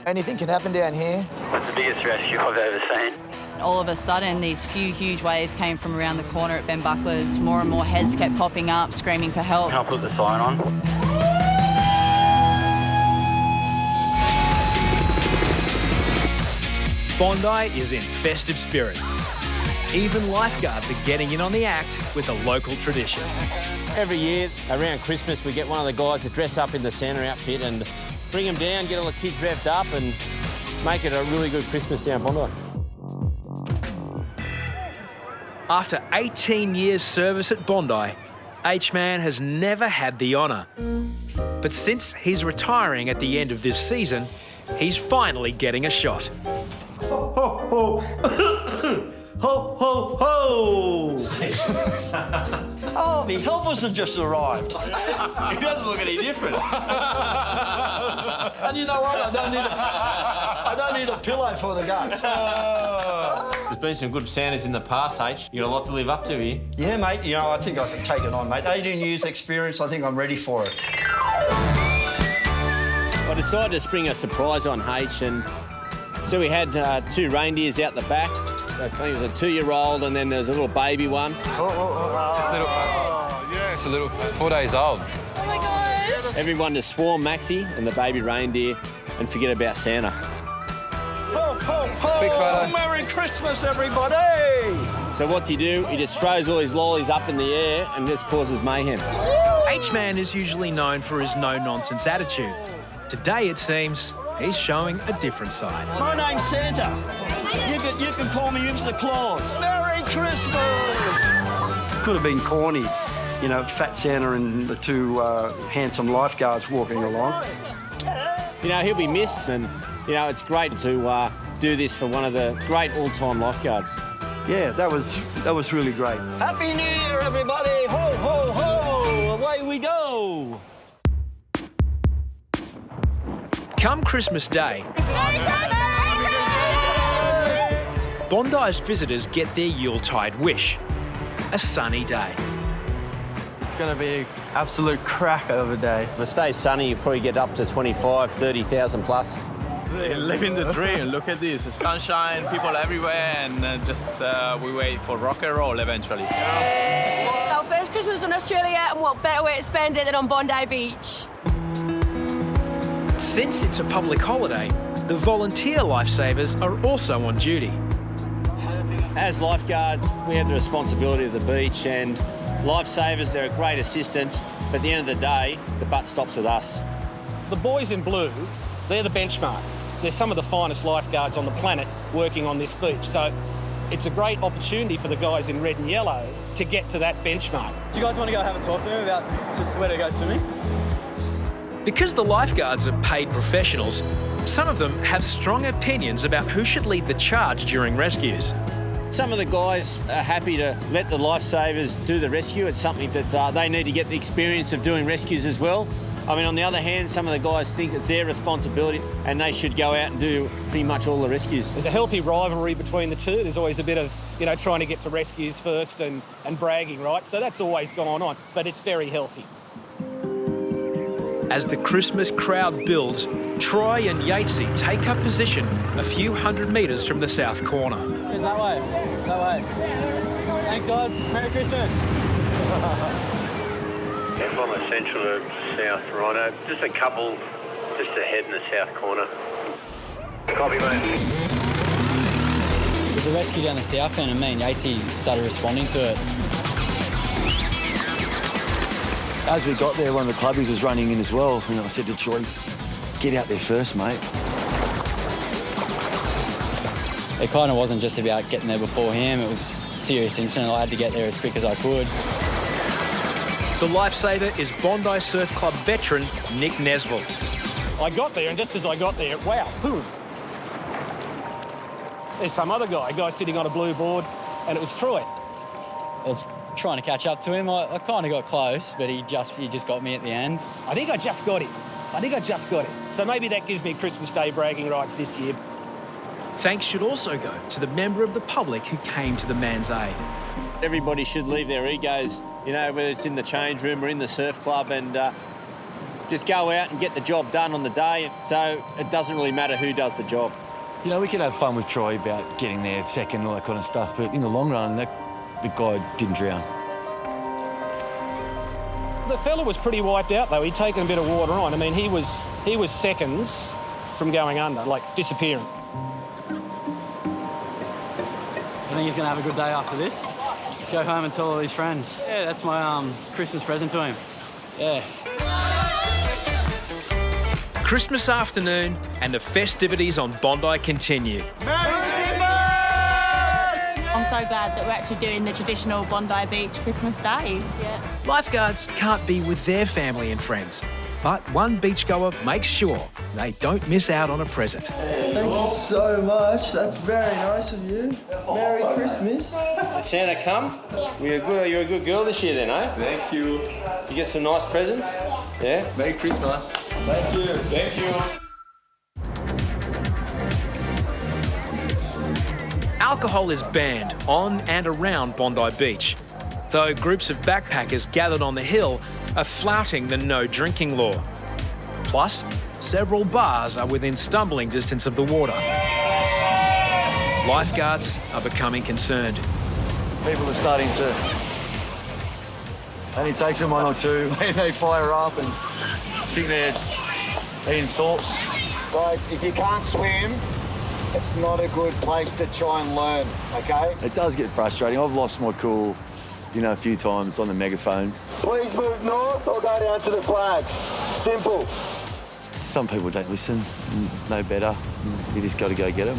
Anything can happen down here. That's the biggest rescue I've ever seen. All of a sudden, these few huge waves came from around the corner at Ben Buckler's. More and more heads kept popping up, screaming for help. I'll put the sign on. Bondi is in festive spirit. Even lifeguards are getting in on the act with a local tradition. Every year around Christmas we get one of the guys to dress up in the Santa outfit and bring them down, get all the kids revved up and make it a really good Christmas down Bondi. After 18 years service at Bondi, H-Man has never had the honour. But since he's retiring at the end of this season, he's finally getting a shot. Ho, ho, ho. Ho, ho, ho! Oh, my helpers have just arrived. He doesn't look any different. And you know what? I don't need a pillow for the guts. There's been some good Santas in the past, H. You got a lot to live up to here. Yeah, mate. You know, I think I can take it on, mate. 18 years experience, I think I'm ready for it. I decided to spring a surprise on H, and so we had 2 reindeers out the back. I think it was a 2-year-old, and then there's a little baby one. It's a little 4 days old. Oh my gosh! Everyone to swarm Maxi and the baby reindeer and forget about Santa. Ho, ho, ho! Big photo. Merry Christmas, everybody! So what's he do? He just throws all his lollies up in the air and just causes mayhem. H-Man is usually known for his no-nonsense attitude. Today, it seems, he's showing a different side. My name's Santa. You can call me Mr. Claus. Merry Christmas! Could have been corny, you know, Fat Santa and the 2 handsome lifeguards walking along. You know, he'll be missed, and, you know, it's great to do this for one of the great all-time lifeguards. Yeah, that was really great. Happy New Year, everybody! Ho, ho, ho! Away we go! Come Christmas Day, Bondi's visitors get their Yuletide wish, a sunny day. It's going to be an absolute cracker of a day. If it stays sunny, you probably get up to 25, 30,000 plus. Living the dream. Look at this. The sunshine, people everywhere, and we wait for rock and roll eventually. It's our first Christmas in Australia, and what better way to spend it than on Bondi Beach? Since it's a public holiday, the volunteer lifesavers are also on duty. As lifeguards, we have the responsibility of the beach, and lifesavers, they're a great assistance, but at the end of the day, the butt stops with us. The boys in blue, they're the benchmark. They're some of the finest lifeguards on the planet working on this beach, so it's a great opportunity for the guys in red and yellow to get to that benchmark. Do you guys want to go have a talk to him about just where to go swimming? Because the lifeguards are paid professionals, some of them have strong opinions about who should lead the charge during rescues. Some of the guys are happy to let the lifesavers do the rescue. It's something that they need to get the experience of doing rescues as well. I mean, on the other hand, some of the guys think it's their responsibility and they should go out and do pretty much all the rescues. There's a healthy rivalry between the two. There's always a bit of, you know, trying to get to rescues first and bragging, right? So that's always gone on, but it's very healthy. As the Christmas crowd builds, Troy and Yatesy take up position a few hundred metres from the south corner. It's that way. That way. Thanks, guys. Merry Christmas. From the central to south, Rhino. Just a couple just ahead in the south corner. Copy, mate. There's a rescue down the south end, and me and Yatesy started responding to it. As we got there, one of the clubbies was running in as well, and I said to Troy, get out there first, mate. It kind of wasn't just about getting there before him. It was a serious incident. I had to get there as quick as I could. The lifesaver is Bondi Surf Club veteran Nick Nesville. I got there, and just as I got there, wow, boom. There's some other guy sitting on a blue board, and it was Troy. I was trying to catch up to him. I kind of got close, but he just got me at the end. I think I just got him. So maybe that gives me Christmas Day bragging rights this year. Thanks should also go to the member of the public who came to the man's aid. Everybody should leave their egos, you know, whether it's in the change room or in the surf club, and just go out and get the job done on the day. So it doesn't really matter who does the job. You know, we could have fun with Troy about getting there second and all that kind of stuff, but in the long run, the guy didn't drown. The fella was pretty wiped out, though. He'd taken a bit of water on. I mean, he was seconds from going under, like disappearing. I think he's going to have a good day after this. Go home and tell all his friends. Yeah, that's my Christmas present to him. Yeah. Christmas afternoon and the festivities on Bondi continue. I'm so glad that we're actually doing the traditional Bondi Beach Christmas Day. Yeah. Lifeguards can't be with their family and friends, but one beachgoer makes sure they don't miss out on a present. Thank you so much. That's very nice of you. Merry Christmas. Did Santa come? Yeah. You're a good girl this year then, eh? Thank you. You get some nice presents? Yeah? Merry Christmas. Thank you. Thank you. Alcohol is banned on and around Bondi Beach, though groups of backpackers gathered on the hill are flouting the no drinking law. Plus, several bars are within stumbling distance of the water. Lifeguards are becoming concerned. People are starting to... Only takes them one or two, they fire up and think they're in thoughts. Guys, if you can't swim, it's not a good place to try and learn, okay? It does get frustrating. I've lost my cool, a few times on the megaphone. Please move north or go down to the flags. Simple. Some people don't listen, know better. You just got to go get them.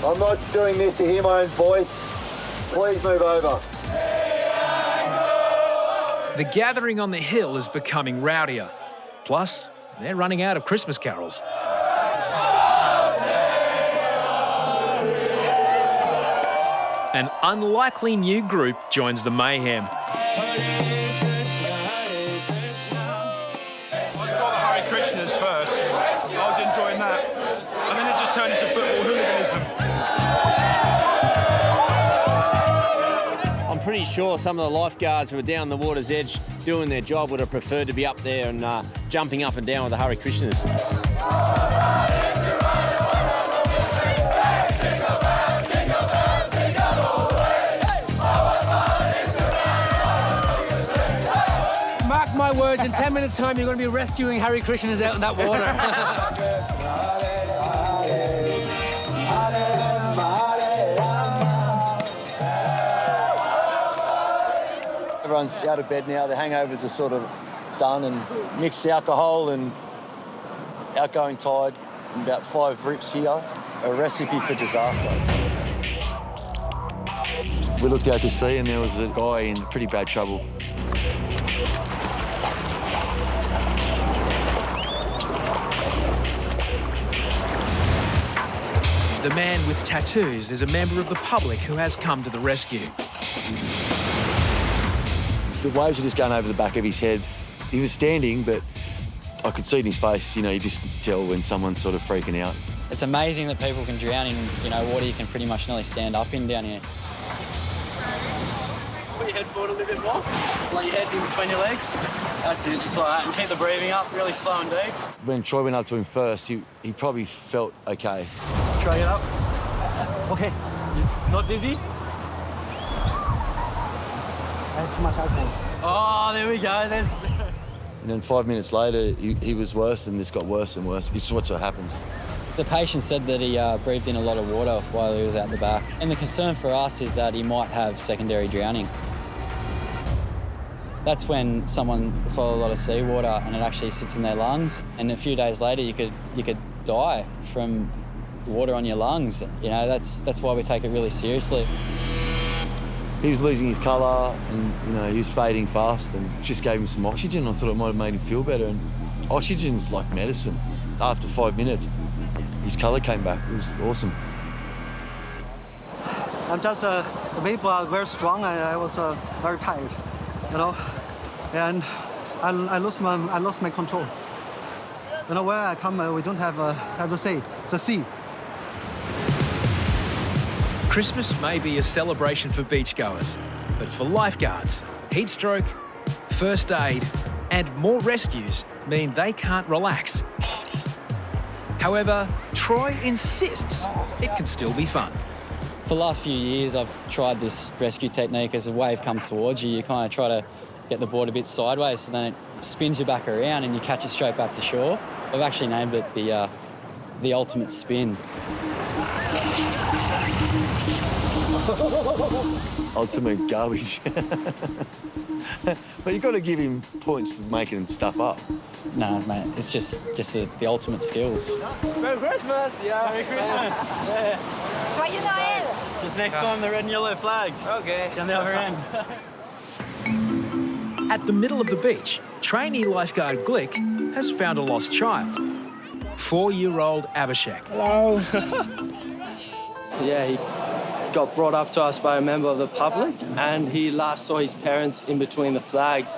I'm not doing this to hear my own voice. Please move over. The gathering on the hill is becoming rowdier. Plus, they're running out of Christmas carols. An unlikely new group joins the mayhem. I saw the Hare Krishnas first. I was enjoying that. And then it just turned into football hooliganism. I'm pretty sure some of the lifeguards who were down the water's edge doing their job would have preferred to be up there and jumping up and down with the Hare Krishnas. Mark my words, in 10 minutes' time, you're going to be rescuing Hare Krishnas out in that water. Everyone's out of bed now. The hangovers are sort of done, and mixed alcohol and outgoing tide and about 5 rips here. A recipe for disaster. We looked out to sea and there was a guy in pretty bad trouble. The man with tattoos is a member of the public who has come to the rescue. The waves were just going over the back of his head. He was standing, but I could see in his face, you just tell when someone's sort of freaking out. It's amazing that people can drown in, water you can pretty much nearly stand up in down here. Put your head forward a little bit more. Let your head in between your legs. That's it, just like that. And keep the breathing up, really slow and deep. When Troy went up to him first, he probably felt okay. Try it up. Okay. Not dizzy? I had too much alcohol. Oh, there we go. There's... And then 5 minutes later, he was worse, and this got worse and worse. This is what happens. The patient said that he breathed in a lot of water while he was out the back. And the concern for us is that he might have secondary drowning. That's when someone swallows a lot of seawater and it actually sits in their lungs. And a few days later, you could die from water on your lungs. That's why we take it really seriously. He was losing his colour and, he was fading fast, and just gave him some oxygen. I thought it might have made him feel better. And oxygen's like medicine. After 5 minutes, his colour came back. It was awesome. I'm just, the people are very strong, and I was very tired, and I lost my control. Where I come, we don't have the sea. It's the sea. Christmas may be a celebration for beachgoers, but for lifeguards, heat stroke, first aid And more rescues mean they can't relax. However, Troy insists it can still be fun. For the last few years, I've tried this rescue technique. As a wave comes towards you, you kind of try to get the board a bit sideways so then it spins you back around and you catch it straight back to shore. I've actually named it the ultimate spin. Ultimate garbage. But you've got to give him points for making stuff up. No, mate, it's just the ultimate skills. Merry Christmas! Yeah. Merry Christmas! Yeah. Joyeux Noël! Just next time, the red and yellow flags. Okay. On the other end. At the middle of the beach, trainee lifeguard Glick has found a lost child. 4-year-old Abhishek. Hello. Yeah, he got brought up to us by a member of the public and he last saw his parents in between the flags.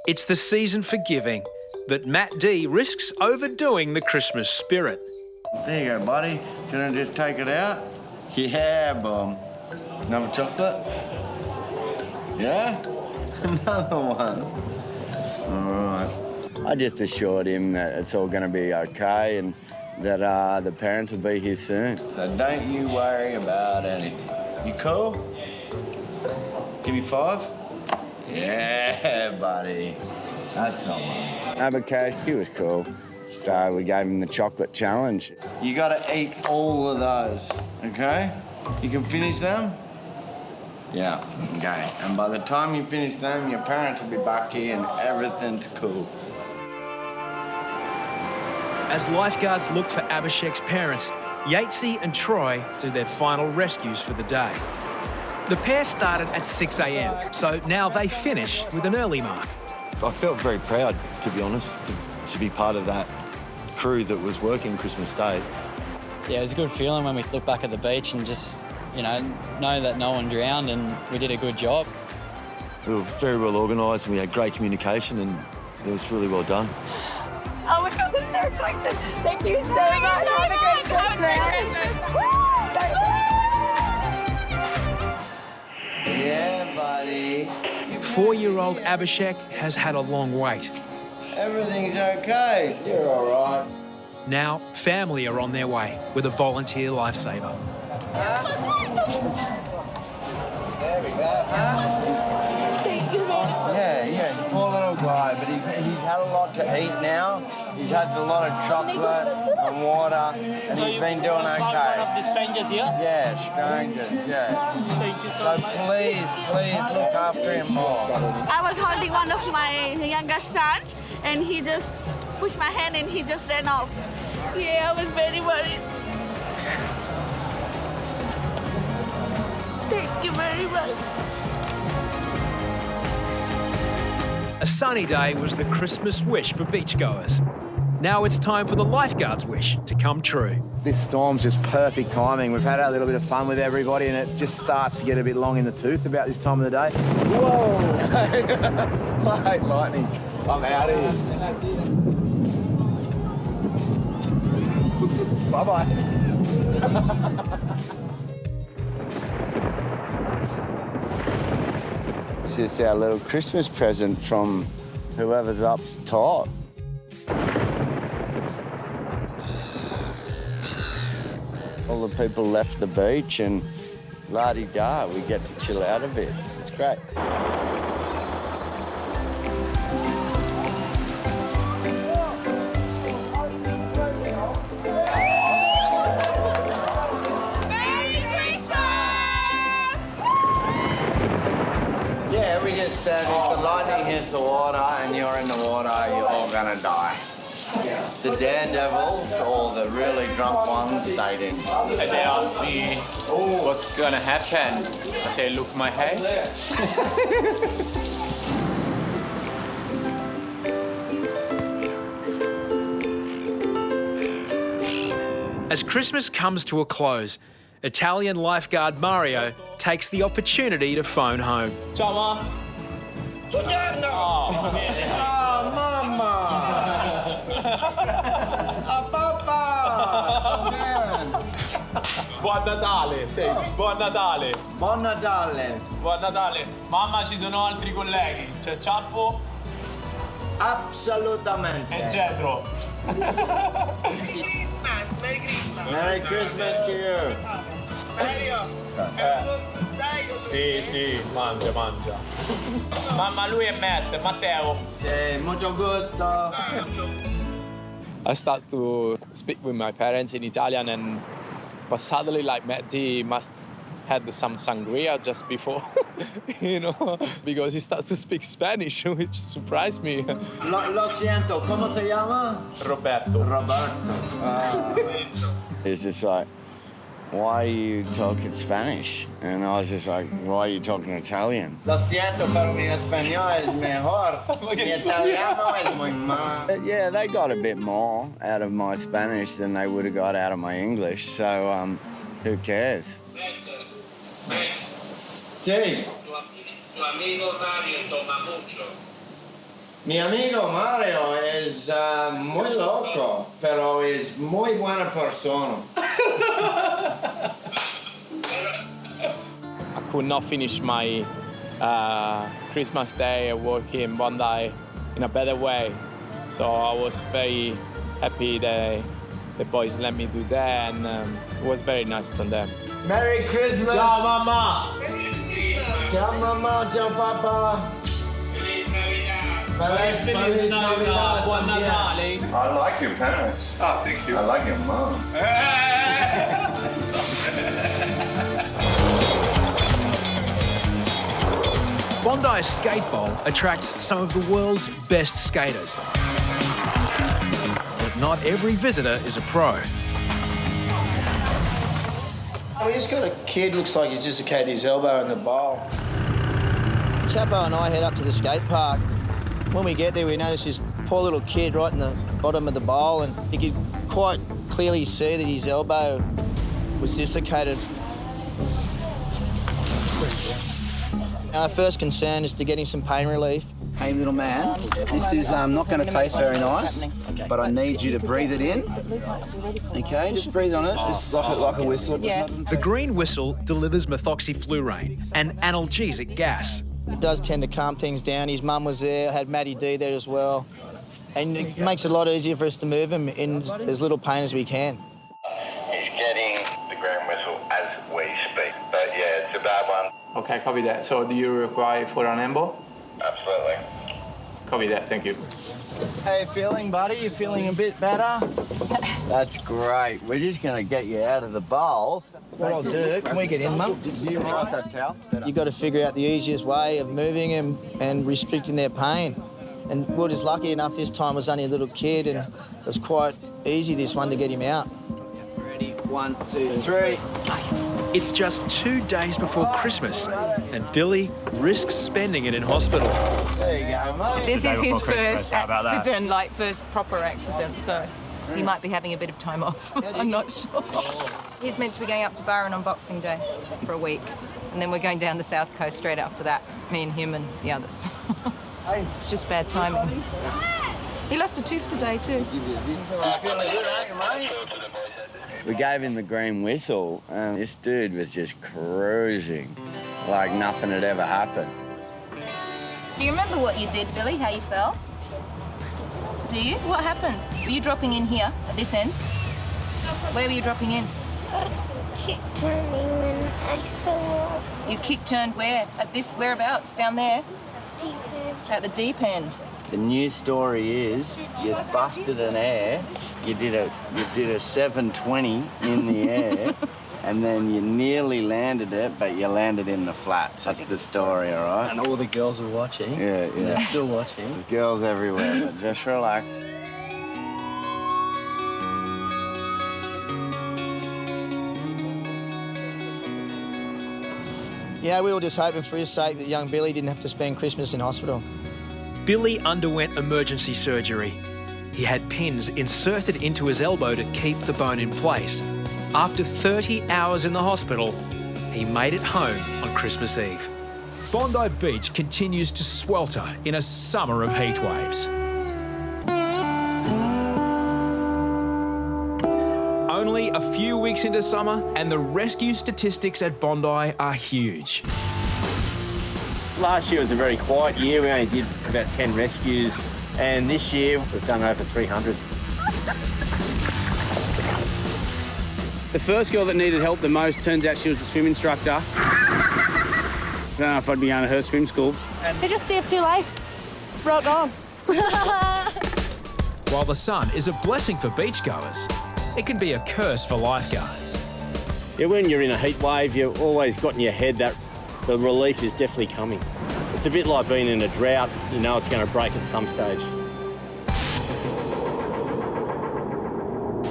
It's the season for giving, but Matt D risks overdoing the Christmas spirit. There you go, buddy. Gonna just take it out? Yeah, bum. Another chocolate? Yeah? Another one. All right. I just assured him that it's all going to be okay and that the parents will be here soon. So don't you worry about anything. You cool? Give me 5? Yeah, buddy. That's not one. Abhishek, he was cool. So we gave him the chocolate challenge. You got to eat all of those, okay? You can finish them? Yeah, okay. And by the time you finish them, your parents will be back here and everything's cool. As lifeguards look for Abhishek's parents, Yatesy and Troy do their final rescues for the day. The pair started at 6 a.m, so now they finish with an early mark. I felt very proud, to be honest, to be part of that crew that was working Christmas Day. Yeah, it was a good feeling when we look back at the beach and just, you know that no one drowned and we did a good job. We were very well organised and we had great communication and it was really well done. Oh my God, this is so exciting. Thank you so much. Have a great Christmas. Yeah, buddy. 4-year-old Abhishek has had a long wait. Everything's okay. You're all right. Now, family are on their way with a volunteer lifesaver. There we go. Yeah, poor little guy, but he's had a lot to eat now. He's had a lot of chocolate and water, and he's been doing okay. The strangers here? Yeah, strangers, yeah. Thank you So please look after him more. I was holding one of my younger son, and he just pushed my hand and he just ran off. Yeah, I was very worried. Thank you very much. A sunny day was the Christmas wish for beachgoers. Now it's time for the lifeguards' wish to come true. This storm's just perfect timing. We've had a little bit of fun with everybody and it just starts to get a bit long in the tooth about this time of the day. Whoa! I hate lightning. I'm out of here. Bye-bye. It's just our little Christmas present from whoever's up top. All the people left the beach and la-di-da, we get to chill out a bit. It's great. Yeah, we just said if the lightning hits the water and you're in the water, you're all gonna die. The daredevils or the really drunk ones stayed in. And they asked me what's gonna happen. I say, look my head. As Christmas comes to a close, Italian lifeguard Mario takes the opportunity to phone home. Ciao, Ma. Oh, Mama! Papa! Buon Natale, sei. Buon Natale. Buon Natale. Buon Natale. Mamma, ci sono altri colleghi. C'è Ciappo. Absolutamente. And Jethro. Merry Christmas to you. Sì, mangia. Ma lui è Matteo. Sì, mucho gusto. I start to speak with my parents in Italian, but suddenly, like, Matty must had some sangria just before, because he started to speak Spanish, which surprised me. Lo siento, ¿cómo se llama? Roberto. It's just like, why are you talking Spanish? And I was just like, why are you talking Italian? Lo siento, pero mi español es mejor. Mi italiano es muy mal. Yeah, they got a bit more out of my Spanish than they would have got out of my English, so who cares? Sí. Tu amigo Mario toma mucho. Mi amigo Mario es muy loco, pero es muy buena persona. I could not finish my Christmas day working in Bondi in a better way. So I was very happy that the boys let me do that, and it was very nice from them. Merry Christmas! Ciao, Mama! Ciao, Mama! Ciao, Papa! Feliz Navidad! Buon Natale! I like your parents. Oh, thank you. I like your mum. Bondi Skate Bowl attracts some of the world's best skaters. But not every visitor is a pro. We just got a kid, looks like he's dislocated his elbow in the bowl. Chapo and I head up to the skate park. When we get there, we notice this poor little kid right in the bottom of the bowl, and you could quite clearly see that his elbow was dislocated. Our first concern is to get him some pain relief. Hey, little man, this is not going to taste very nice, but I need you to breathe it in. Okay, just breathe on it, just like a whistle. The green whistle delivers methoxyflurane, an analgesic gas. It does tend to calm things down. His mum was there, had Matty D there as well. And it makes it a lot easier for us to move him in as little pain as we can. He's getting the green whistle as we speak. But yeah, it's a bad one. Okay, copy that. So do you require for an ambo? Absolutely. Copy that, thank you. How you feeling, buddy? You feeling a bit better? That's great. We're just going to get you out of the bowl. What I'll do, can we get in, Mum? You've got to figure out the easiest way of moving him and restricting their pain. And we're just lucky enough this time was only a little kid, and it was quite easy, this one, to get him out. Ready, 1, 2, 3. It's just 2 days before Christmas, and Billy risks spending it in hospital. There you go, mate. This is his first accident, like first proper accident, so he might be having a bit of time off. I'm not sure. He's meant to be going up to Byron on Boxing Day for a week, and then we're going down the south coast straight after that, me and him and the others. It's just bad timing. He lost a tooth today too. Feeling good, aren't you, mate? We gave him the green whistle, and this dude was just cruising like nothing had ever happened. Do you remember what you did, Billy, how you fell? Do you? What happened? Were you dropping in here, at this end? Where were you dropping in? Kick turning and I fell off. You kick-turned where? At this, whereabouts? Down there? Deep end. At the deep end. The new story is you busted an air, you did a 720 in the air, and then you nearly landed it, but you landed in the flats. That's the story, all right? And all the girls were watching. Yeah. They're still watching. There's girls everywhere, but just relax. Yeah, we were just hoping for his sake that young Billy didn't have to spend Christmas in hospital. Billy underwent emergency surgery. He had pins inserted into his elbow to keep the bone in place. After 30 hours in the hospital, he made it home on Christmas Eve. Bondi Beach continues to swelter in a summer of heat waves. Only a few weeks into summer, and the rescue statistics at Bondi are huge. Last year was a very quiet year. We only did about 10 rescues. And this year, we've done over 300. The first girl that needed help the most, turns out she was a swim instructor. I don't know if I'd be going to her swim school. They just saved 2 lives. Rock on. While the sun is a blessing for beachgoers, it can be a curse for lifeguards. Yeah, when you're in a heat wave, you've always got in your head that the relief is definitely coming. It's a bit like being in a drought. You know it's going to break at some stage.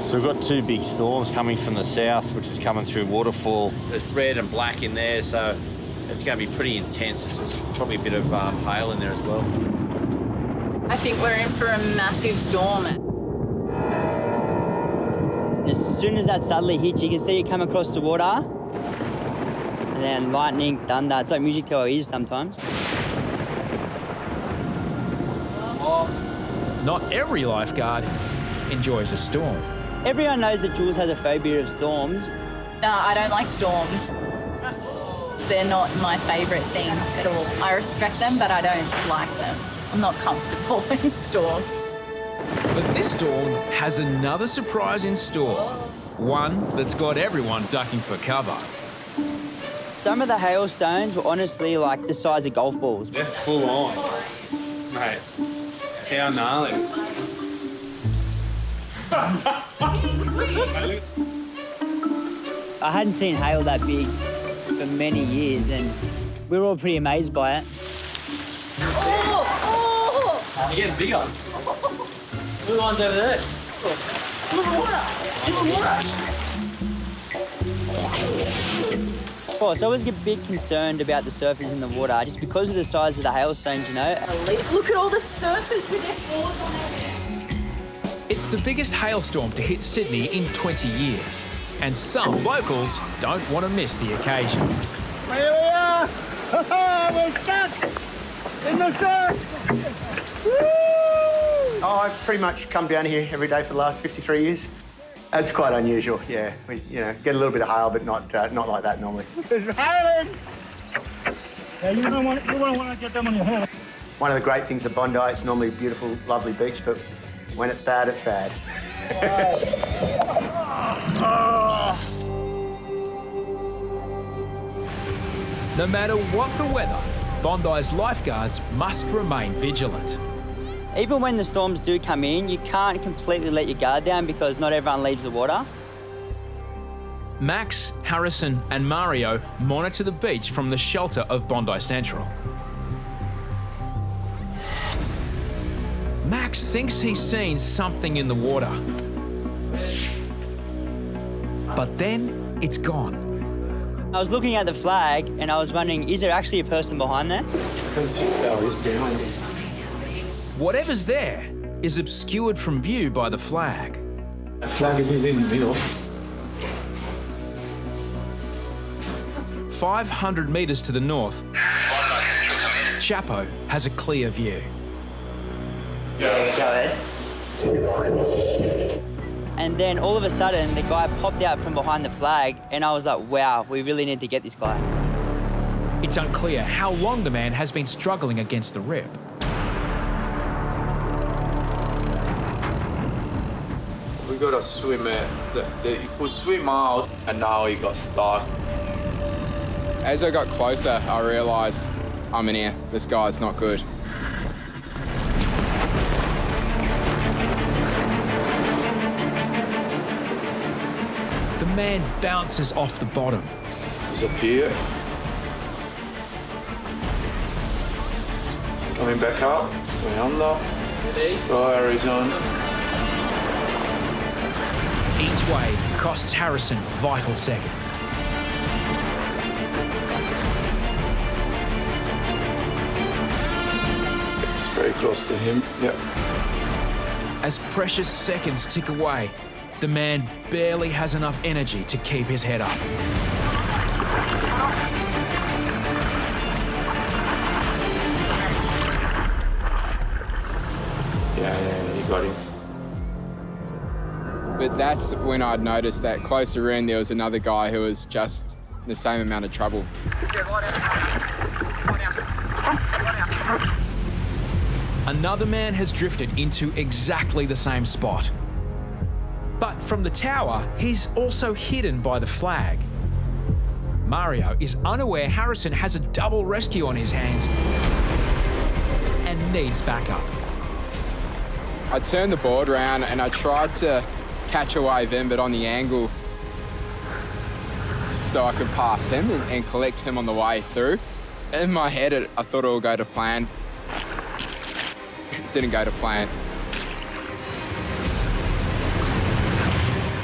So we've got 2 big storms coming from the south, which is coming through waterfall. There's red and black in there, so it's going to be pretty intense. There's probably a bit of hail in there as well. I think we're in for a massive storm. As soon as that southerly hits, you can see it come across the water. And then lightning, thunder. It's like music to our ears sometimes. Not every lifeguard enjoys a storm. Everyone knows that Jules has a phobia of storms. No, I don't like storms. They're not my favourite thing at all. I respect them, but I don't like them. I'm not comfortable in storms. But this storm has another surprise in store. One that's got everyone ducking for cover. Some of the hailstones were honestly like the size of golf balls. They're full on. Mate, how gnarly. I hadn't seen hail that big for many years, and we were all pretty amazed by it. You're getting bigger. Look at the ones over there. Of course, I was a bit concerned about the surfers in the water, just because of the size of the hailstones, you know. Look at all the surfers with their floors on it. It's the biggest hailstorm to hit Sydney in 20 years, and some locals don't want to miss the occasion. Here we are! We're stuck in the surf! Woo! Oh, I've pretty much come down here every day for the last 53 years. That's quite unusual, yeah. We, get a little bit of hail, but not like that normally. It's hailing! Yeah, you don't want to get them on your head. One of the great things of Bondi, it's normally a beautiful, lovely beach, but when it's bad, it's bad. No matter what the weather, Bondi's lifeguards must remain vigilant. Even when the storms do come in, you can't completely let your guard down because not everyone leaves the water. Max, Harrison and Mario monitor the beach from the shelter of Bondi Central. Max thinks he's seen something in the water. But then it's gone. I was looking at the flag and I was wondering, is there actually a person behind there? Whatever's there is obscured from view by the flag. The flag is in the middle. 500 metres to the north, Chapo has a clear view. Yeah, go ahead. And then all of a sudden, the guy popped out from behind the flag and I was like, wow, we really need to get this guy. It's unclear how long the man has been struggling against the rip. We got a swimmer that could swim out and now he got stuck. As I got closer, I realised I'm in here. This guy's not good. The man bounces off the bottom. He's up here. He's coming back up. He's going under. Oh, Arizona. Each wave costs Harrison vital seconds. It's very close to him, yep. As precious seconds tick away, the man barely has enough energy to keep his head up. Yeah, you got him. But that's when I'd noticed that closer in there was another guy who was just in the same amount of trouble. another man has drifted into exactly the same spot. But from the tower, he's also hidden by the flag. Mario is unaware Harrison has a double rescue on his hands and needs backup. I turned the board around and I tried to catch a wave in, but on the angle, so I could pass him and collect him on the way through. In my head, I thought it would go to plan. It didn't go to plan.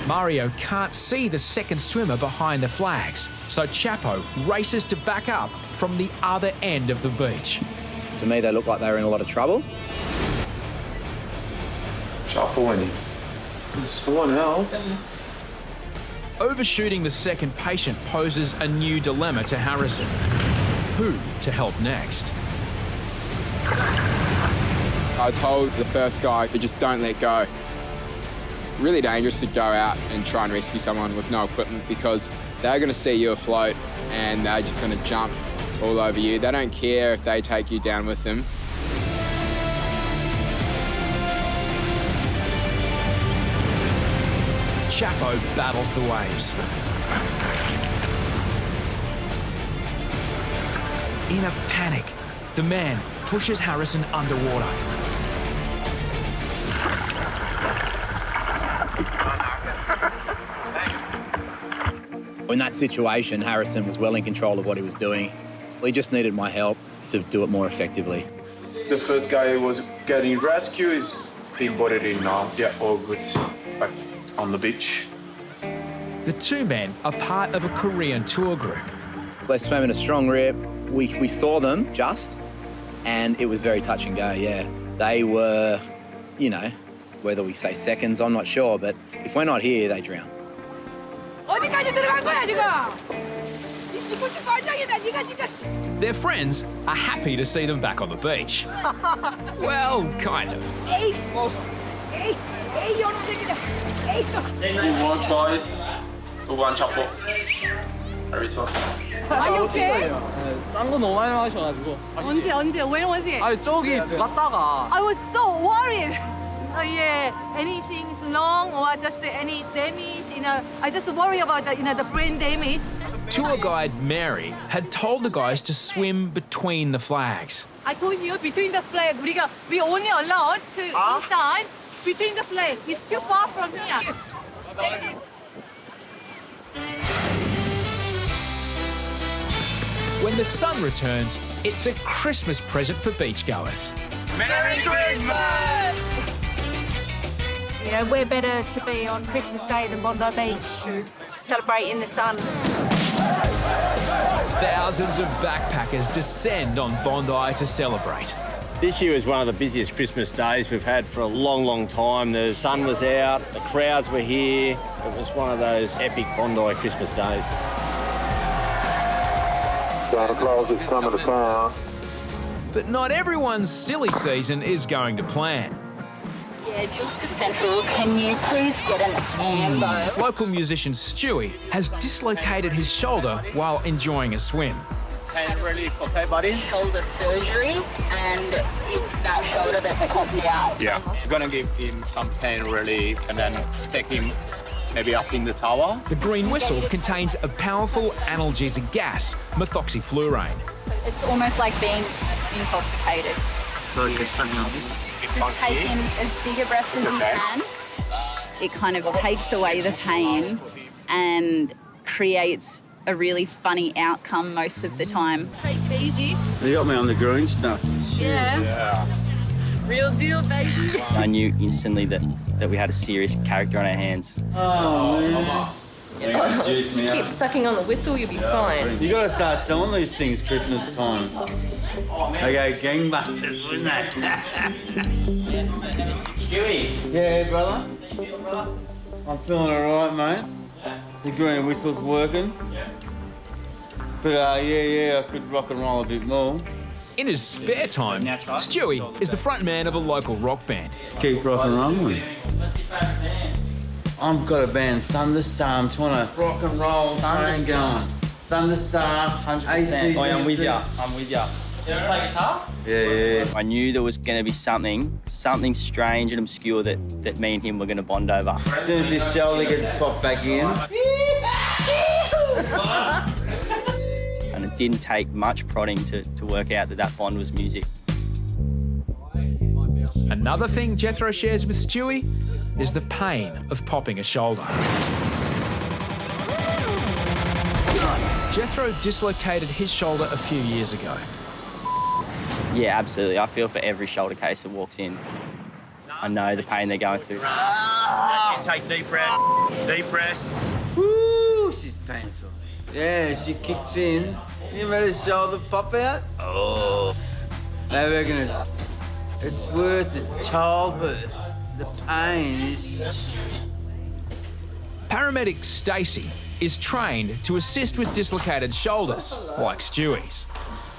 Mario can't see the second swimmer behind the flags, so Chapo races to back up from the other end of the beach. To me, they look like they were in a lot of trouble. Chapo and someone else. Overshooting the second patient poses a new dilemma to Harrison. Who to help next? I told the first guy to just don't let go. Really dangerous to go out and try and rescue someone with no equipment because they're going to see you afloat and they're just going to jump all over you. They don't care if they take you down with them. Chapo battles the waves. In a panic, the man pushes Harrison underwater. In that situation, Harrison was well in control of what he was doing. He just needed my help to do it more effectively. The first guy was getting rescued, is being boarded in now. Yeah, all good. Back on the beach. The two men are part of a Korean tour group. They swam in a strong rip. We saw them just, and it was very touch and go, yeah. They were, you know, whether we say seconds, I'm not sure, but if we're not here, they drown. Their friends are happy to see them back on the beach. Well, kind of. Good work, boys. Good one, Chapo. Very well. Are you okay? 딴거 너무 많이 마셔가지고. 언제? When was it? 아니 저기 갔다가. I was so worried. Yeah, anything is wrong or just any damage, I just worry about the brain damage. Tour guide Mary had told the guys to swim between the flags. I told you, between the flag, we only allowed to inside, between the flag. It's too far from here. When the sun returns, it's a Christmas present for beachgoers. Merry Christmas! You know, we're better to be on Christmas Day than Bondi Beach, celebrating the sun. Thousands of backpackers descend on Bondi to celebrate. This year was one of the busiest Christmas days we've had for a long, long time. The sun was out, the crowds were here. It was one of those epic Bondi Christmas days. Santa Claus is coming to town. But not everyone's silly season is going to plan. Yeah, just to Central, can you please get an ambo? Local musician Stewie has dislocated his shoulder while enjoying a swim. Pain relief, okay, buddy? Shoulder surgery, and it's that shoulder that's popped out. Yeah. We're gonna give him some pain relief and then take him maybe up in the tower. The green whistle contains a powerful analgesic gas, methoxyflurane. It's almost like being intoxicated. So you get something on this? Just take in as big a breath as you can. It kind of takes away the pain and creates a really funny outcome most of the time. Take it easy. They got me on the green stuff. Yeah. Real deal, baby. I knew instantly that we had a serious character on our hands. Oh, man. Juice me Keep up. sucking on the whistle, you'll be fine. You gotta start selling these things Christmas time. They go gangbusters, wouldn't they? Stewie. Yeah, brother. I'm feeling alright, mate. The green whistle's working. But yeah, I could rock and roll a bit more. In his spare time, Stewie is the front man of a local rock band. Keep rock and rolling. I've got a band, Thunderstorm, trying to rock and roll, train going. Thunderstorm, 100%. Oh, I'm with ya. You ever play guitar? Yeah. I knew there was going to be something strange and obscure that me and him were going to bond over. As soon as his shoulder gets popped back in. And it didn't take much prodding to work out that bond was music. Another thing Jethro shares with Stewie is the pain of popping a shoulder. Jethro dislocated his shoulder a few years ago. Yeah, absolutely. I feel for every shoulder case that walks in. I know the pain they're going through. That's it, take deep breath. Deep breath. Woo, she's painful. Yeah, she kicks in. You made her shoulder pop out? Oh. I reckon it's worth it. Childbirth. The pain is... Paramedic Stacey is trained to assist with dislocated shoulders, like Stewie's.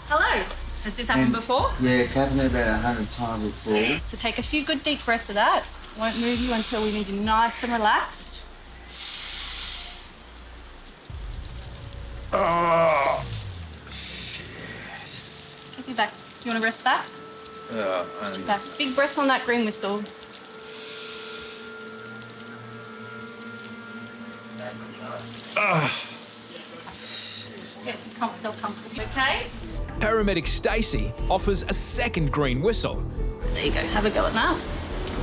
Hello. Has this happened before? Yeah, it's happened about 100 times before. So take a few good deep breaths of that. Won't move you until we need you nice and relaxed. Oh. Let's get you back. You want to rest back? Back. Big breaths on that green whistle. Get yourself comfortable, okay? Paramedic Stacey offers a second green whistle. There you go, have a go at that.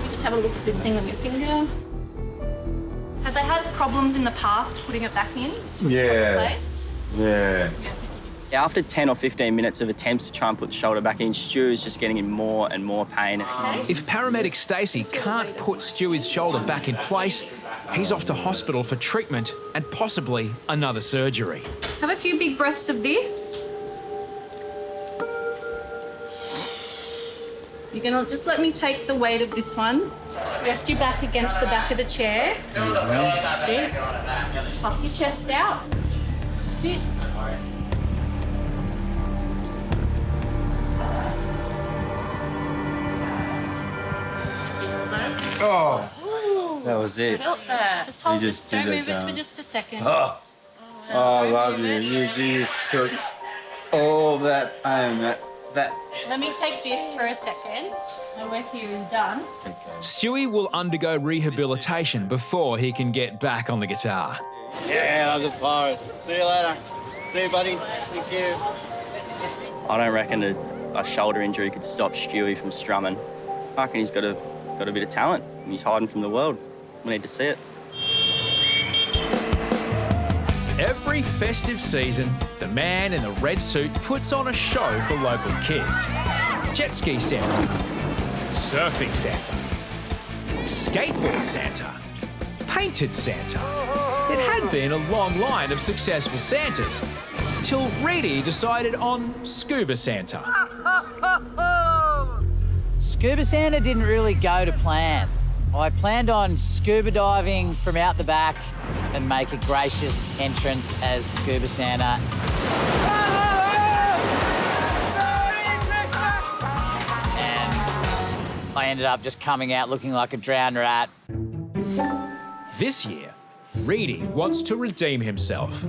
Just have a look at this thing on your finger. Have they had problems in the past putting it back in to place? Yeah. After 10 or 15 minutes of attempts to try and put the shoulder back in, Stu is just getting in more and more pain. Okay. If Paramedic Stacey can't put Stewie's shoulder back in place, he's off to hospital for treatment and possibly another surgery. Have a few big breaths of this. You're gonna just let me take the weight of this one. Rest your back against the back of the chair. That's it. Puff your chest out. That's it. Oh, that was it. Felt that. Just hold You this. just Don't did move it it for down. just a second. Oh, Just I don't love move you. it. You just took all that pain, that. Let me take this for a second. My work here is done. Stewie will undergo rehabilitation before he can get back on the guitar. Yeah, I'm just tired. See you later. See you, buddy. Thank you. I don't reckon a shoulder injury could stop Stewie from strumming. I reckon he's got a bit of talent and he's hiding from the world. We need to see it. Every festive season, the man in the red suit puts on a show for local kids. Jet ski Santa, surfing Santa, skateboard Santa, painted Santa. It had been a long line of successful Santas, till Reidy decided on Scuba Santa. Scuba Santa didn't really go to plan. I planned on scuba diving from out the back and make a gracious entrance as Scuba Santa. And I ended up just coming out looking like a drowned rat. This year, Reidy wants to redeem himself.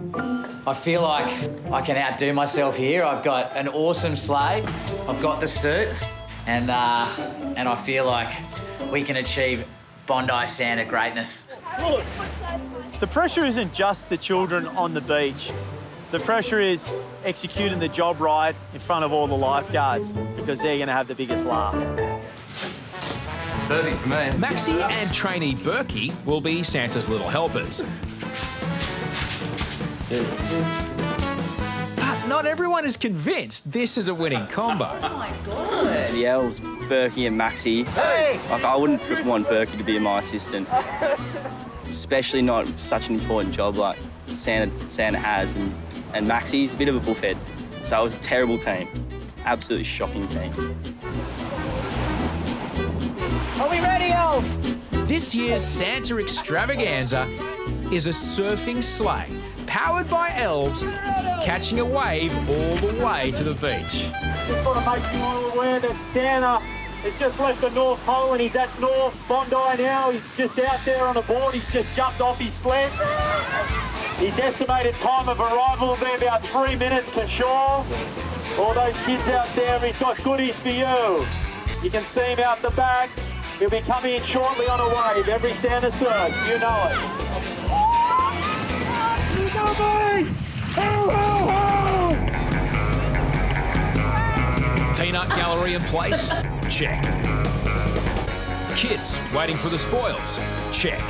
I feel like I can outdo myself here. I've got an awesome sleigh, I've got the suit, and I feel like we can achieve Bondi Santa greatness. Look, the pressure isn't just the children on the beach. The pressure is executing the job right in front of all the lifeguards because they're going to have the biggest laugh. Perfect for me. Maxi and trainee Berkey will be Santa's little helpers. But not everyone is convinced this is a winning combo. Oh my God. The elves, Berkey and Maxi. Hey! Like, I wouldn't want Berkey to be my assistant. Especially not such an important job like Santa has. And Maxi's a bit of a buffhead. So it was a terrible team. Absolutely shocking team. Are we ready, elves? This year's Santa extravaganza is a surfing sleigh powered by elves catching a wave all the way to the beach. Just want to make you all aware that Santa has just left the North Pole and he's at North Bondi now. He's just out there on a board. He's just jumped off his sled. His estimated time of arrival will be about 3 minutes to shore. All those kids out there, he's got goodies for you. You can see him out the back. He'll be coming in shortly on a wave. Every Santa serves, you know it. Peanut gallery in place? Check. Kids waiting for the spoils? Check.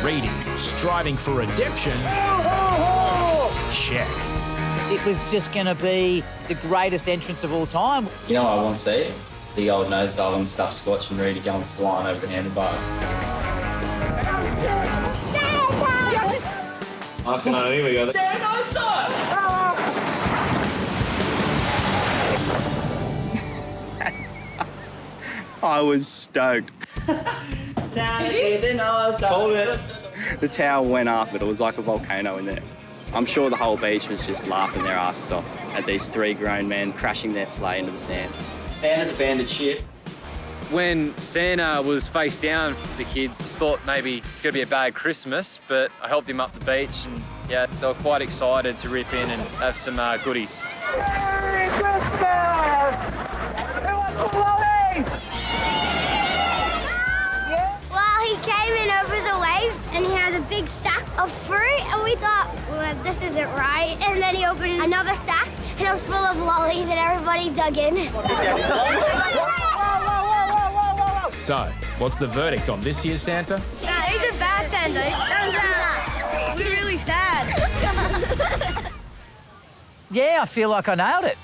Reidy striving for redemption? Check. It was just going to be the greatest entrance of all time. You know what I want to see? The old nose dog and stuff squatch and Reidy going flying over the handlebars. I can know, here we go. I was stoked. The tower went up, but it was like a volcano in there. I'm sure the whole beach was just laughing their asses off at these 3 grown men crashing their sleigh into the sand. Santa's abandoned ship. When Santa was face down, the kids thought maybe it's going to be a bad Christmas, but I helped him up the beach and yeah, they were quite excited to rip in and have some goodies. Merry Christmas! Who wants some lollies? Well, he came in over the waves and he had a big sack of fruit and we thought, well, this isn't right. And then he opened another sack and it was full of lollies and everybody dug in. So, what's the verdict on this year's Santa? Nah, he's a bad Santa. We're really sad. Yeah, I feel like I nailed it.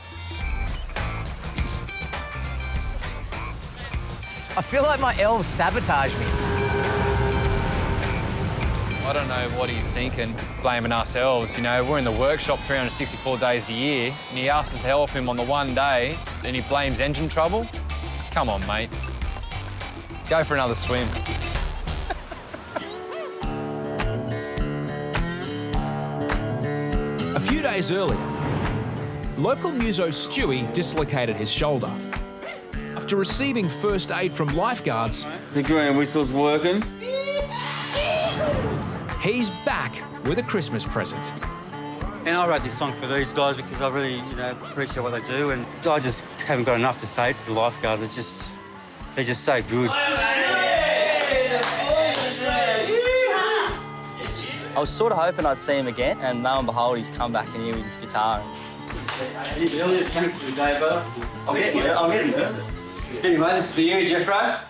I feel like my elves sabotaged me. I don't know what he's thinking, blaming us elves. You know, we're in the workshop 364 days a year and he asks us to help him on the one day and he blames engine trouble. Come on, mate. Go for another swim. A few days earlier, local muso Stewie dislocated his shoulder. After receiving first aid from Lifeguards, the green whistle's working. He's back with a Christmas present. And I wrote this song for these guys because I really, appreciate what they do, and I just haven't got enough to say to the Lifeguards. They're just so good. I was sort of hoping I'd see him again, and lo and behold, he's come back in here with his guitar. Thanks for the day, brother. I'll get him. Anyway, this is for you, Jeffro.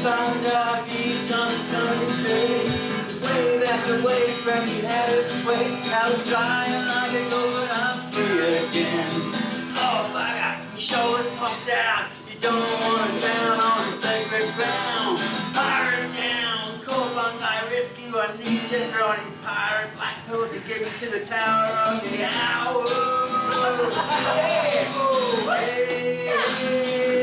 Bondi Beach on a sunny day. Wave after wave, Remy had its way. I was drying like a go, but I'm free again. Oh, bugger, your shoulders popped out. You don't want to down on the sacred ground. Pirate down, call Bondi Rescue. I need you throwing his pirate black pill to get me to the Tower of the Hour. Hey, oh, hey,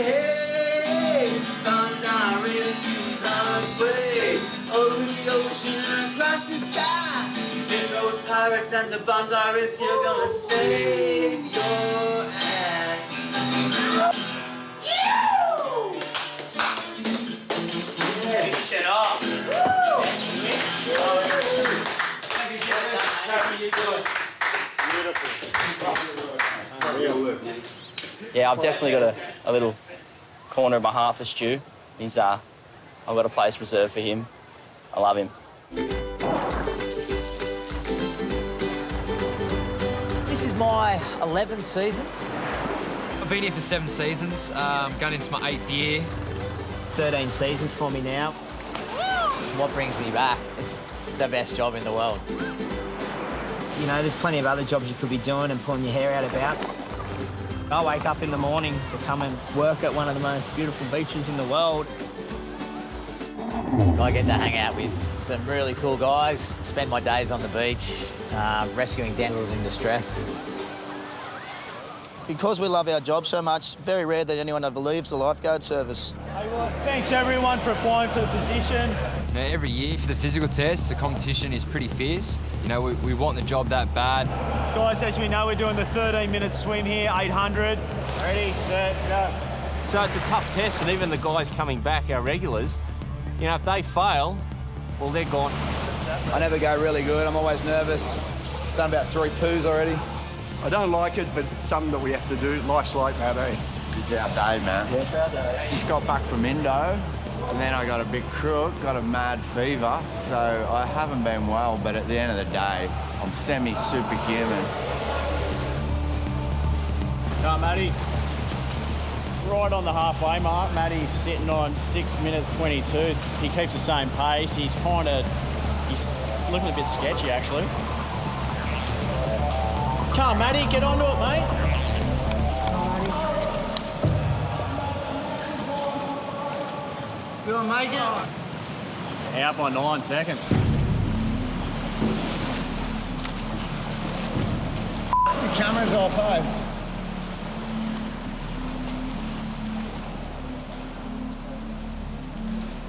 hey, Bondi Rescue's on its way. Over the ocean and across the sky. Then those pirates and the Bondi Rescue are gonna save your ass. Take shit off. Yeah, I've definitely got a little corner of my heart for Stu. I've got a place reserved for him. I love him. This is my 11th season. I've been here for 7 seasons, going into my 8th year. 13 seasons for me now. What brings me back? It's the best job in the world. There's plenty of other jobs you could be doing and pulling your hair out about. I wake up in the morning to come and work at one of the most beautiful beaches in the world. I get to hang out with some really cool guys, spend my days on the beach, rescuing damsels in distress. Because we love our job so much, it's very rare that anyone ever leaves the lifeguard service. Thanks everyone for applying for the position. Every year for the physical tests, the competition is pretty fierce. We want the job that bad. Guys, as we know, we're doing the 13-minute swim here, 800. Ready, set, go. So it's a tough test, and even the guys coming back, our regulars, if they fail, well, they're gone. I never go really good. I'm always nervous. Done about 3 poos already. I don't like it, but it's something that we have to do. Life's like that, eh? It's our day, man. Yeah, it's our day. Just got back from Indo, and then I got a bit crook, got a mad fever, so I haven't been well, but at the end of the day, I'm semi-superhuman. No, Matty. Right on the halfway mark. Matty's sitting on 6 minutes 22. He keeps the same pace. He's looking a bit sketchy, actually. Come on, Matty, get onto it, mate. Good on, make it. Out by 9 seconds. The camera's off, eh?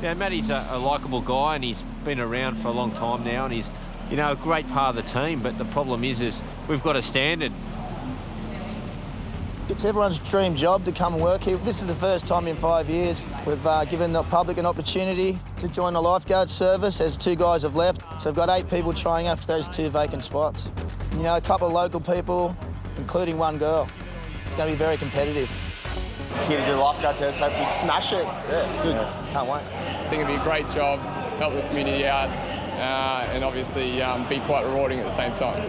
Yeah, Matty's a likeable guy, and he's been around for a long time now, and he's, you know, a great part of the team. But the problem is we've got a standard. It's everyone's dream job to come and work here. This is the first time in 5 years we've given the public an opportunity to join the lifeguard service, as 2 guys have left. So we've got 8 people trying out for those 2 vacant spots. You know, a couple of local people, including 1 girl. It's going to be very competitive. Just here to do the lifeguard test, hope we smash it. Yeah, it's good. Can't wait. I think it'd be a great job, help the community out, and obviously be quite rewarding at the same time.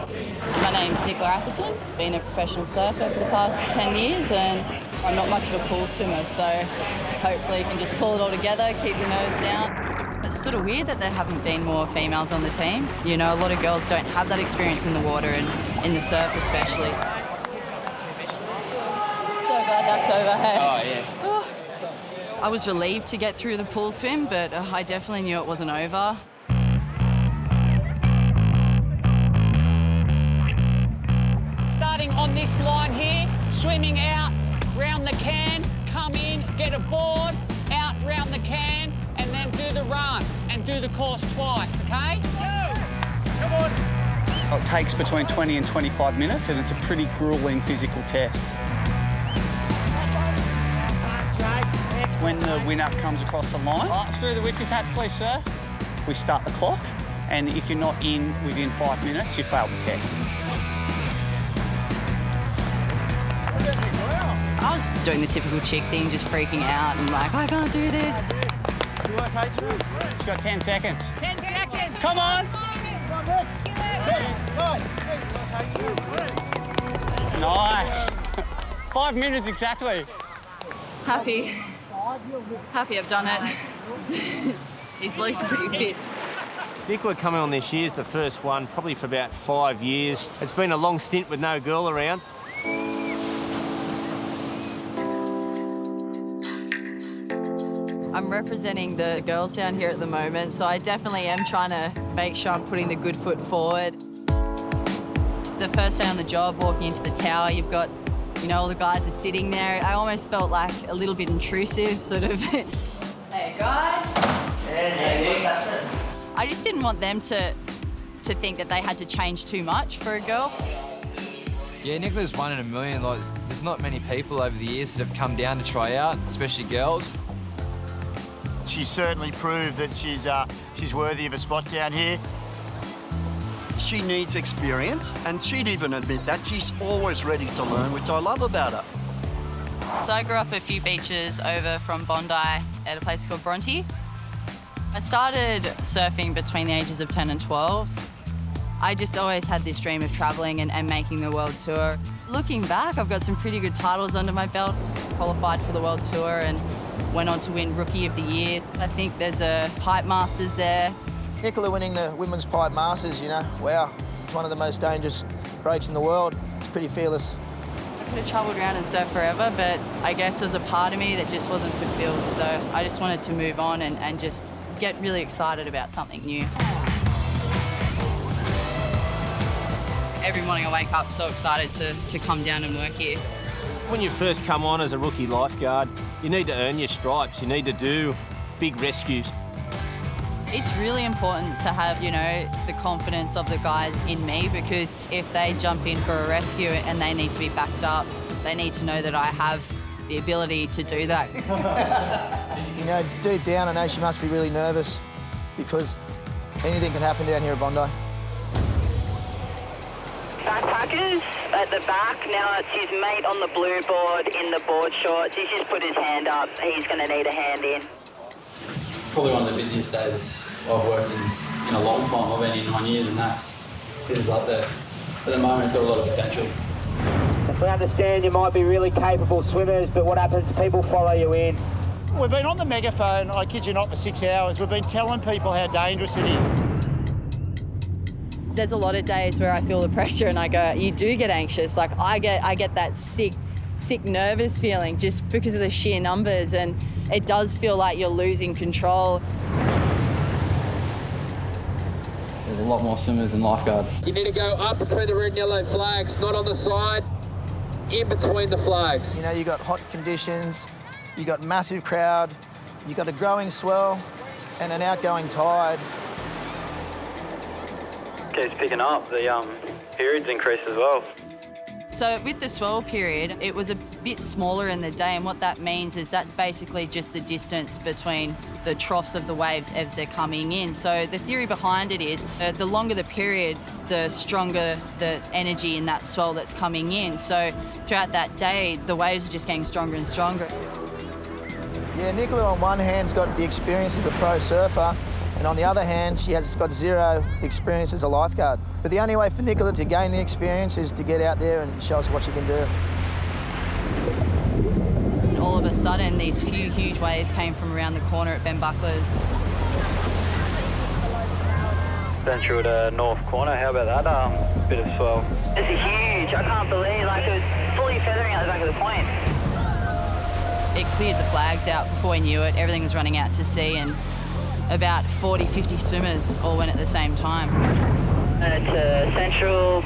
My name's Nicola Atherton, been a professional surfer for the past 10 years, and I'm not much of a pool swimmer, so hopefully you can just pull it all together, keep the nose down. It's sort of weird that there haven't been more females on the team. You know, a lot of girls don't have that experience in the water and in the surf especially. So glad that's over, hey? Oh, yeah. I was relieved to get through the pool swim, but I definitely knew it wasn't over. Starting on this line here, swimming out, round the can, come in, get a board, out round the can, and then do the run and do the course twice, okay? Come on. It takes between 20 and 25 minutes, and it's a pretty grueling physical test. When the winner comes across the line, through the witch's hat, please, sir. We start the clock, and if you're not in within 5 minutes, you fail the test. I was doing the typical chick thing, just freaking out and like, I can't do this. You okay, Drew? She's got 10 seconds. 10 seconds. Come on. Nice. 5 minutes exactly. Happy I've done it. These blokes are pretty fit. Nicola coming on this year is the first one, probably for about 5 years. It's been a long stint with no girl around. I'm representing the girls down here at the moment, so I definitely am trying to make sure I'm putting the good foot forward. The first day on the job, walking into the tower, you've got, you know, all the guys are sitting there. I almost felt like a little bit intrusive, sort of. Hey, guys. I just didn't want them to think that they had to change too much for a girl. Yeah, Nicola's 1 in a million. Like, there's not many people over the years that have come down to try out, especially girls. She's certainly proved that she's worthy of a spot down here. She needs experience, and she'd even admit that. She's always ready to learn, which I love about her. So I grew up a few beaches over from Bondi at a place called Bronte. I started surfing between the ages of 10 and 12. I just always had this dream of travelling and making the world tour. Looking back, I've got some pretty good titles under my belt. Qualified for the world tour and went on to win Rookie of the Year. I think there's a Pipe Masters there. Nicola winning the Women's Pipe Masters, you know, wow. It's one of the most dangerous breaks in the world. It's pretty fearless. I could have travelled around and surfed forever, but I guess there's a part of me that just wasn't fulfilled. So I just wanted to move on and just get really excited about something new. Every morning I wake up so excited to come down and work here. When you first come on as a rookie lifeguard, you need to earn your stripes. You need to do big rescues. It's really important to have, you know, the confidence of the guys in me, because if they jump in for a rescue and they need to be backed up, they need to know that I have the ability to do that. You know, deep down I know she must be really nervous, because Anything can happen down here at Bondi. Backpackers at the back. Now it's his mate on the blue board in the board shorts. He's just put his hand up. He's going to need a hand in. It's probably one of the busiest days I've worked in a long time. I've been in 9 years, and this is up there. At the moment, it's got a lot of potential. We understand you might be really capable swimmers, but what happens? People follow you in. We've been on the megaphone, I kid you not, for 6 hours. We've been telling people how dangerous it is. There's a lot of days where I feel the pressure and I go, you do get anxious. Like I get that sick, nervous feeling just because of the sheer numbers, and it does feel like you're losing control. There's a lot more swimmers than lifeguards. You need to go up between the red and yellow flags, not on the side, in between the flags. You know, you got hot conditions, you got massive crowd, you got a growing swell and an outgoing tide. Keeps picking up, the periods increase as well. So with the swell period, it was a bit smaller in the day, and what that means is that's basically just the distance between the troughs of the waves as they're coming in. So the theory behind it is the longer the period, the stronger the energy in that swell that's coming in. So throughout that day, the waves are just getting stronger and stronger. Yeah, Nicola on one hand's got the experience of the pro surfer, and on the other hand, she has got zero experience as a lifeguard. But the only way for Nicola to gain the experience is to get out there and show us what she can do. All of a sudden, these few huge waves came from around the corner at Ben Buckler's. Central to north corner, how about that? Bit of swell. It's huge. I can't believe, like, it was fully feathering out the back of the point. It cleared the flags out before we knew it. Everything was running out to sea, and about 40, 50 swimmers all went at the same time. And it's Central.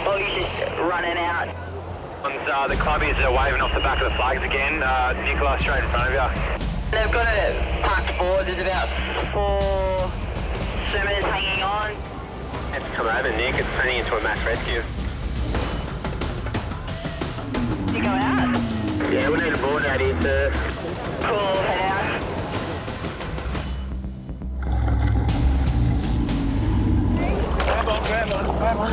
Boggie's just running out. The clubbies are waving off the back of the flags again. Nicola straight in front of you. They've got it parked forward. There's about 4 swimmers hanging on. It's come over, Nick. It's turning into a mass rescue. You go out? Yeah, we need a board out here, sir. Cool, head out. Grab on.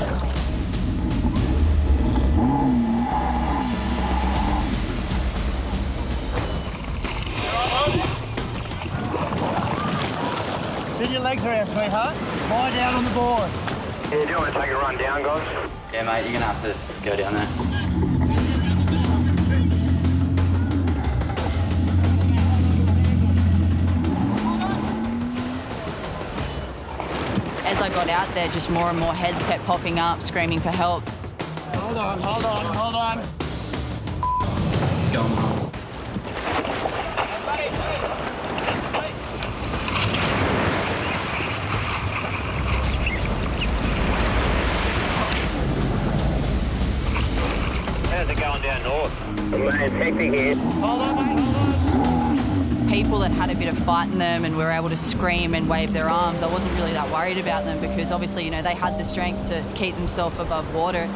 Spin your legs around, sweetheart. Lie down on the board. Yeah, do you want to take a run down, guys? Yeah, mate, you're gonna have to go down there. As I got out there, just more and more heads kept popping up, screaming for help. Hold on. It's going on. How's it going down north? It's hectic here. Hold on, mate, hold on. People that had a bit of fight in them and were able to scream and wave their arms, I wasn't really that worried about them because obviously, you know, they had the strength to keep themselves above water.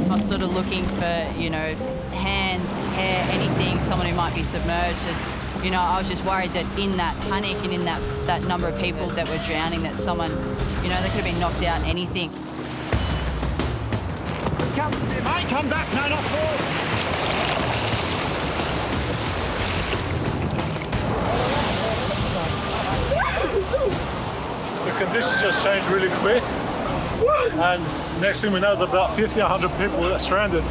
I was sort of looking for, you know, hands, hair, anything, someone who might be submerged. As, you know, I was just worried that in that panic and in that number of people that were drowning, that someone, you know, they could have been knocked out, anything. Come back, no, not forward. The conditions just changed really quick, and next thing we know, there's about 50, 100 people that are stranded.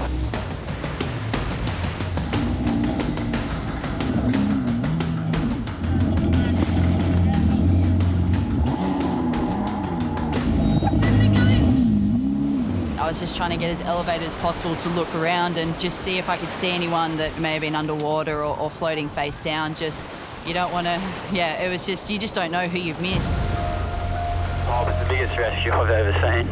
I was just trying to get as elevated as possible to look around and just see if I could see anyone that may have been underwater or floating face down. Just, you don't want to, yeah, it was just, you just don't know who you've missed. Oh, it's the biggest rescue I've ever seen.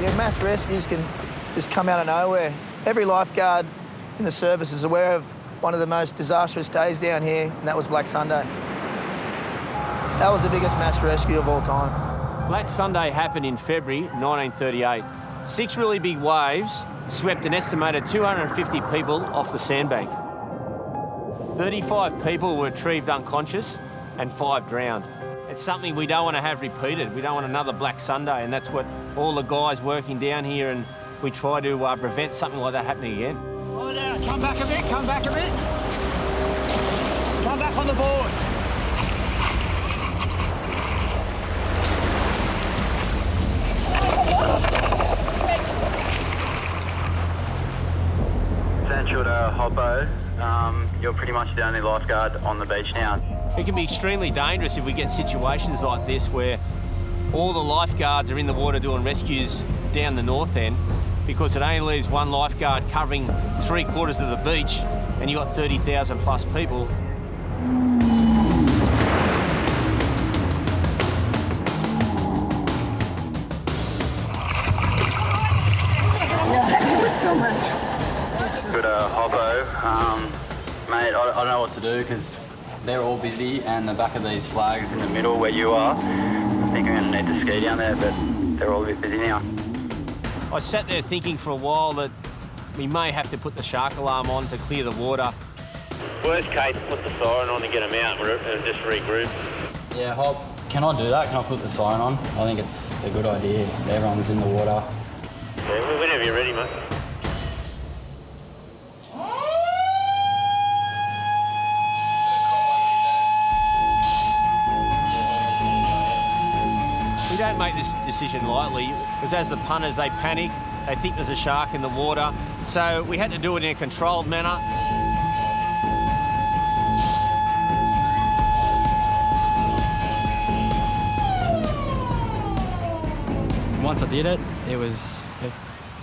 Yeah, mass rescues can just come out of nowhere. Every lifeguard in the service is aware of one of the most disastrous days down here, and that was Black Sunday. That was the biggest mass rescue of all time. Black Sunday happened in February 1938. 6 really big waves swept an estimated 250 people off the sandbank. 35 people were retrieved unconscious and 5 drowned. It's something we don't want to have repeated. We don't want another Black Sunday, and that's what all the guys working down here, and we try to prevent something like that happening again. Oh, now, come back a bit, come back a bit. Come back on the board. Central to Hoppo. You're pretty much the only lifeguard on the beach now. It can be extremely dangerous if we get situations like this where all the lifeguards are in the water doing rescues down the north end, because it only leaves one lifeguard covering 3/4 of the beach, and you've got 30,000 plus people. So much. Good Hoppo. Mate, I don't know what to do because they're all busy, and the back of these flags in the middle where you are, I think I'm going to need to ski down there, but they're all a bit busy now. I sat there thinking for a while that we may have to put the shark alarm on to clear the water. Worst case, put the siren on and get them out and just regroup. Yeah, Hop, can I do that? Can I put the siren on? I think it's a good idea. Everyone's in the water. Yeah, whenever you're ready, mate. We don't make this decision lightly, because as the punters, they panic, they think there's a shark in the water, so we had to do it in a controlled manner. Once I did it, it was a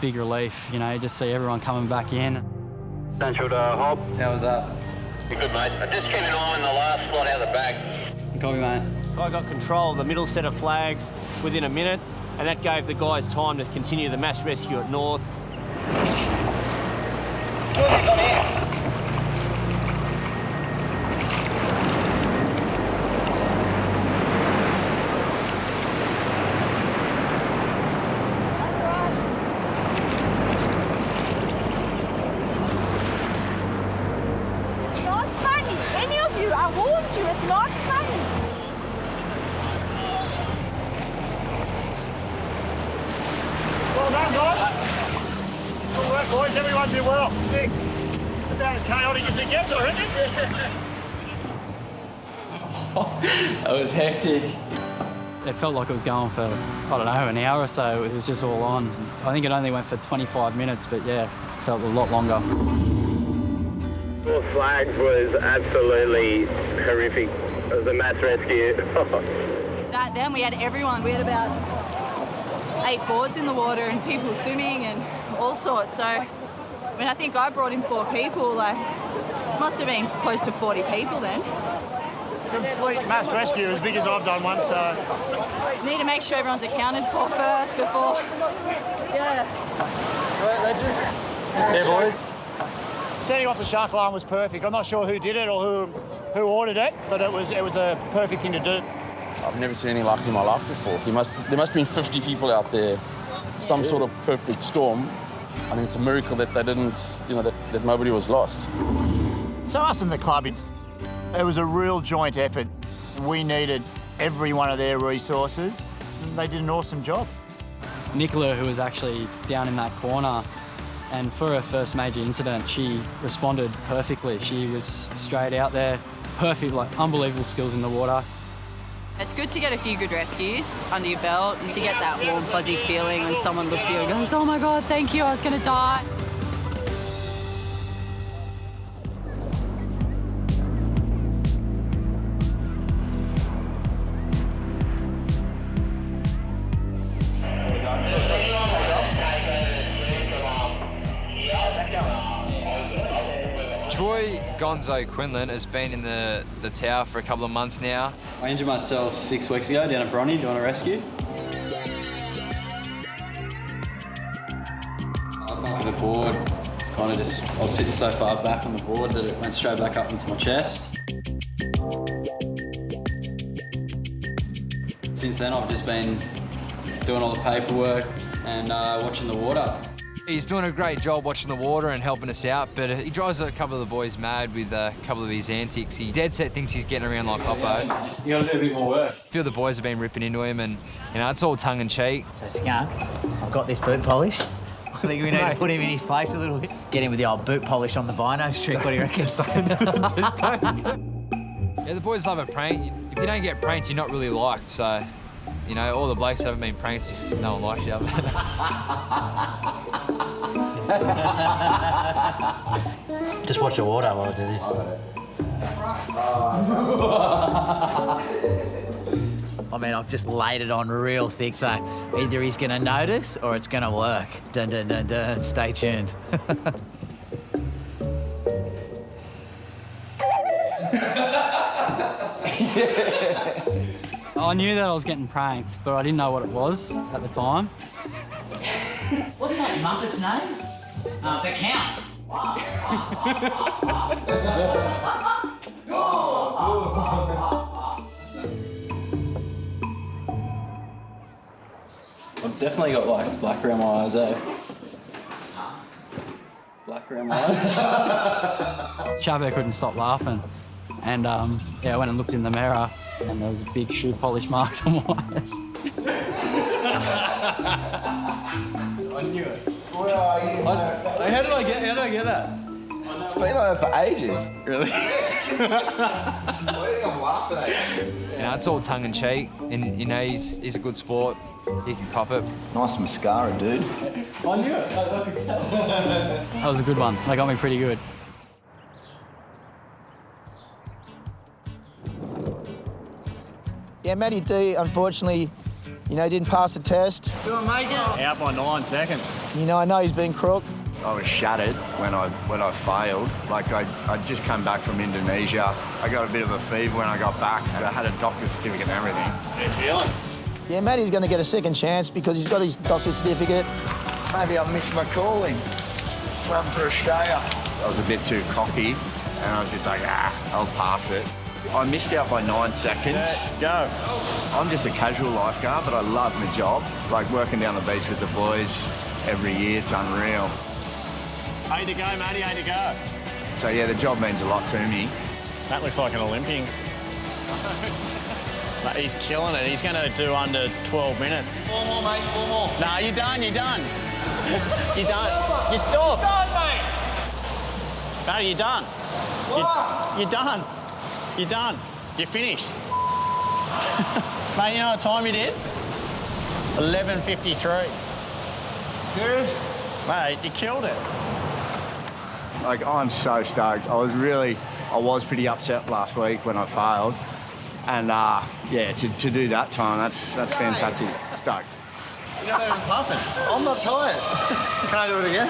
big relief, you know, just see everyone coming back in. Central to Hop. How was that? Good, mate. I just came in on the last slot out of the back. Copy, mate. I got control of the middle set of flags within a minute, and that gave the guys time to continue the mass rescue at north. It's not funny. Any of you, I warned you, it's not funny. Well done, guys. Good work, boys. Everyone did well. About as chaotic as it gets, I reckon. It was hectic. It felt like it was going for, I don't know, an hour or so. It was just all on. I think it only went for 25 minutes, but yeah, it felt a lot longer. Well, flags was absolutely horrific. It was a mass rescue. Then we had everyone. We had about 8 boards in the water and people swimming and all sorts. So, I mean, I think I brought in 4 people. Like, must have been close to 40 people then. Complete mass rescue, as big as I've done one, so... Need to make sure everyone's accounted for first before... Yeah. Yeah, boys. Setting off the shark alarm was perfect. I'm not sure who did it or who ordered it, but it was a perfect thing to do. I've never seen anything like it in my life before. There must have been 50 people out there, some sort of perfect storm. I think it's a miracle that they didn't, you know, that nobody was lost. So us and the club, it was a real joint effort. We needed every one of their resources, and they did an awesome job. Nicola, who was actually down in that corner, and for her first major incident, she responded perfectly. She was straight out there, perfect, like unbelievable skills in the water. It's good to get a few good rescues under your belt and to get that warm, fuzzy feeling when someone looks at you and goes, oh my God, thank you, I was going to die. Gonzo Quinlan has been in the tower for a couple of months now. I injured myself 6 weeks ago down at Bondi doing a rescue. Up onto the board, I was sitting so far back on the board that it went straight back up into my chest. Since then, I've just been doing all the paperwork and watching the water. He's doing a great job watching the water and helping us out, but he drives a couple of the boys mad with a couple of his antics. He dead set thinks he's getting around like Hoppo. You gotta do a bit more work. A few of the boys have been ripping into him, and it's all tongue in cheek. So Skunk, I've got this boot polish. I think we need to put him in his place a little bit. Get him with the old boot polish on the binos trick. What do you reckon? Yeah, the boys love a prank. If you don't get pranked, you're not really liked. So, all the blokes haven't been pranked. No one likes you. Just watch the water while I do this. I mean, I've just laid it on real thick, so either he's going to notice or it's going to work. Dun, dun, dun, dun. Stay tuned. I knew that I was getting pranked, but I didn't know what it was at the time. What's that Muppet's name? The Count. I've definitely got like black around my eyes, eh? Black around my eyes. Chavo couldn't stop laughing. And I went and looked in the mirror and there was big shoe polish marks on my eyes. I knew it. Where are you? How did I get that? It's been like that for ages. Really? Why do you think I'm laughing at you? It's all tongue in cheek, and he's a good sport. He can cop it. Nice mascara, dude. I knew it. I could tell. That was a good one. They got me pretty good. Yeah, Matty D, unfortunately, didn't pass the test. Do I make it? Out by 9 seconds. I know he's been crook. I was shattered when I failed. Like I just come back from Indonesia. I got a bit of a fever when I got back. I had a doctor's certificate and everything. How you feeling? Yeah, Matty's going to get a second chance because he's got his doctor's certificate. Maybe I missed my calling. Swam for Australia. I was a bit too cocky and I was just like, I'll pass it. I missed out by 9 seconds. Go. I'm just a casual lifeguard, but I love my job. Like working down the beach with the boys every year, it's unreal. 8 to go, Matty, 8 to go. So yeah, the job means a lot to me. That looks like an Olympian. But he's killing it. He's going to do under 12 minutes. 4 more, mate, 4 more. No, you're done, you're done. You're done. You stopped. Done, mate. Matty, you're done. You're done. You're done. You're finished. Mate, you know what time you did? 11:53. Serious? Mate, you killed it. Like, I'm so stoked. I was pretty upset last week when I failed. And yeah, to do that time, that's fantastic. Stoked. You're not even puffing. I'm not tired. Can I do it again?